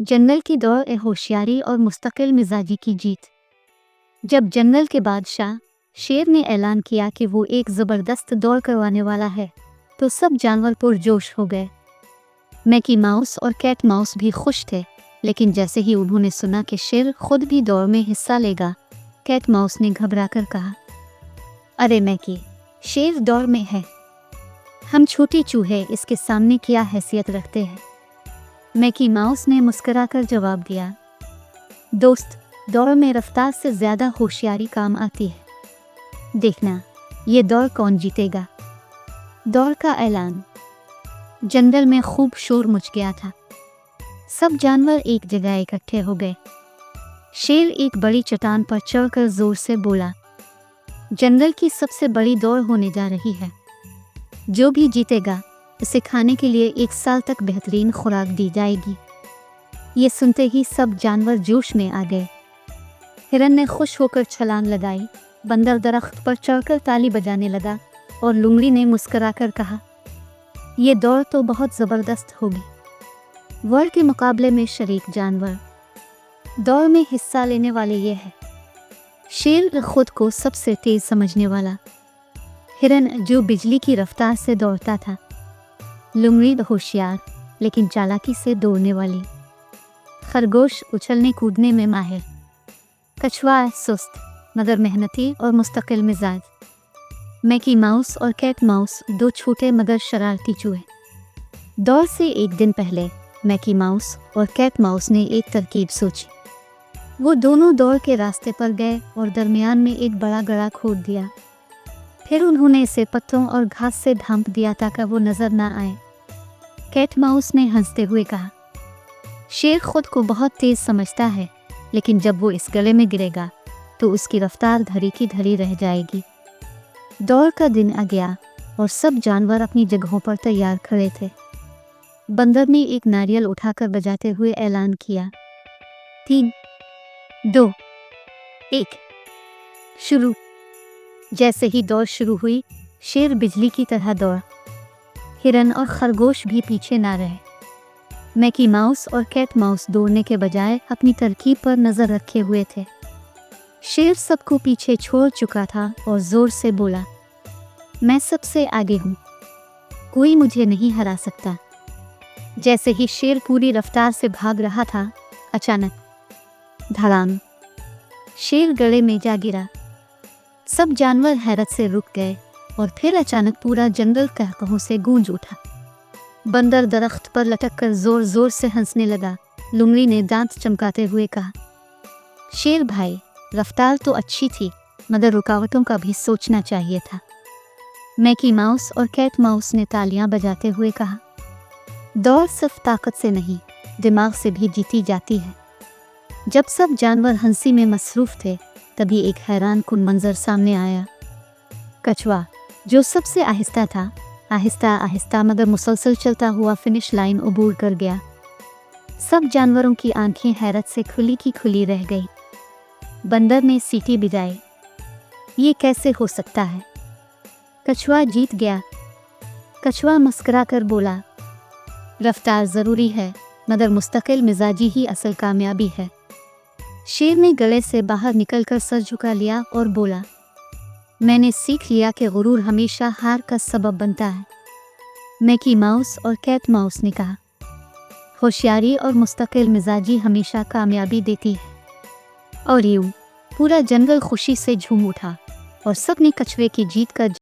जंगल की दौड़ ए होशियारी और मुस्तकिल मिजाजी की जीत। जब जंगल के बादशाह शेर ने ऐलान किया कि वो एक ज़बरदस्त दौड़ करवाने वाला है तो सब जानवर पुरजोश हो गए। मैकी माउस और कैट माउस भी खुश थे, लेकिन जैसे ही उन्होंने सुना कि शेर खुद भी दौड़ में हिस्सा लेगा, कैट माउस ने घबराकर कहा, अरे मैकी, शेर दौड़ में है, हम छोटे चूहे इसके सामने क्या हैसियत रखते हैं। मैकी माउस ने मुस्कुराकर जवाब दिया, दोस्त, दौड़ में रफ्तार से ज़्यादा होशियारी काम आती है। देखना, ये दौड़ कौन जीतेगा। दौड़ का ऐलान। जंगल में खूब शोर मच गया था। सब जानवर एक जगह इकट्ठे हो गए। शेर एक बड़ी चट्टान पर चढ़कर जोर से बोला, जंगल की सबसे बड़ी दौड़ होने जा रही है। जो भी जीतेगा उसे खाने के लिए 1 साल तक बेहतरीन खुराक दी जाएगी। ये सुनते ही सब जानवर जोश में आ गए। हिरन ने खुश होकर छलांग लगाई, बंदर दरख्त पर चढ़कर ताली बजाने लगा और लुंगड़ी ने मुस्कुराकर कहा, ये दौड़ तो बहुत ज़बरदस्त होगी। वर्ल्ड के मुकाबले में शरीक जानवर। दौड़ में हिस्सा लेने वाले ये हैं। शेर खुद को सबसे तेज समझने वाला, हिरन जो बिजली की रफ्तार से दौड़ता था, लुंगड़ी होशियार लेकिन चालाकी से दौड़ने वाली, खरगोश उछलने कूदने में माहिर, कछुआ सुस्त मगर मेहनती और मुस्तकिल मिजाज, मैकी माउस और कैट माउस 2 छोटे मगर शरारती चूहे। दौड़ से एक दिन पहले मैकी माउस और कैट माउस ने एक तरकीब सोची। वो दोनों दौड़ के रास्ते पर गए और दरमियान में एक बड़ा गड्ढा खोद दिया। फिर उन्होंने इसे पत्तों और घास से ढांप दिया ताकि वो नजर ना आए। कैट माउस ने हंसते हुए कहा, शेर खुद को बहुत तेज समझता है, लेकिन जब वो इस गड्ढे में गिरेगा तो उसकी रफ्तार धरी की धरी रह जाएगी। दौड़ का दिन आ गया और सब जानवर अपनी जगहों पर तैयार खड़े थे। बंदर ने एक नारियल उठाकर बजाते हुए ऐलान किया, 3, 2, 1, शुरू। जैसे ही दौड़ शुरू हुई, शेर बिजली की तरह दौड़ा। हिरन और खरगोश भी पीछे ना रहे। मैकी माउस और कैट माउस दौड़ने के बजाय अपनी तरकीब पर नजर रखे हुए थे। शेर सबको पीछे छोड़ चुका था और जोर से बोला, मैं सबसे आगे हूँ, कोई मुझे नहीं हरा सकता। जैसे ही शेर पूरी रफ्तार से भाग रहा था, अचानक धड़ाम, शेर गड्ढे में जा गिरा। सब जानवर हैरत से रुक गए और फिर अचानक पूरा जंगल कहकहों से गूंज उठा। बंदर दरख्त पर लटककर जोर जोर से हंसने लगा। लुंगड़ी ने दांत चमकाते हुए कहा, शेर भाई, रफ्तार तो अच्छी थी, मगर रुकावटों का भी सोचना चाहिए था। मैकी माउस और कैट माउस ने तालियां बजाते हुए कहा, दौड़ सिर्फ ताकत से नहीं, दिमाग से भी जीती जाती है। जब सब जानवर हंसी में मसरूफ थे, तभी एक हैरान कुन मंजर सामने आया। कछुआ, जो सबसे आहिस्ता था, आहिस्ता आहिस्ता मगर मुसलसल चलता हुआ फिनिश लाइन अबूर कर गया। सब जानवरों की आंखें हैरत से खुली की खुली रह गई। बंदर ने सीटी बजाई, ये कैसे हो सकता है, कछुआ जीत गया। कछुआ मुस्कुरा कर बोला, रफ्तार ज़रूरी है, मगर मुस्तकिल मिजाजी ही असल कामयाबी है। शेर ने गले से बाहर निकलकर सर झुका लिया और बोला, मैंने सीख लिया कि गुरूर हमेशा हार का सबब बनता है। मैकी माउस और कैट माउस ने कहा, होशियारी और मुस्तकिल मिजाजी हमेशा कामयाबी देती है। और यूं पूरा जंगल खुशी से झूम उठा और सबने कछुए की जीत का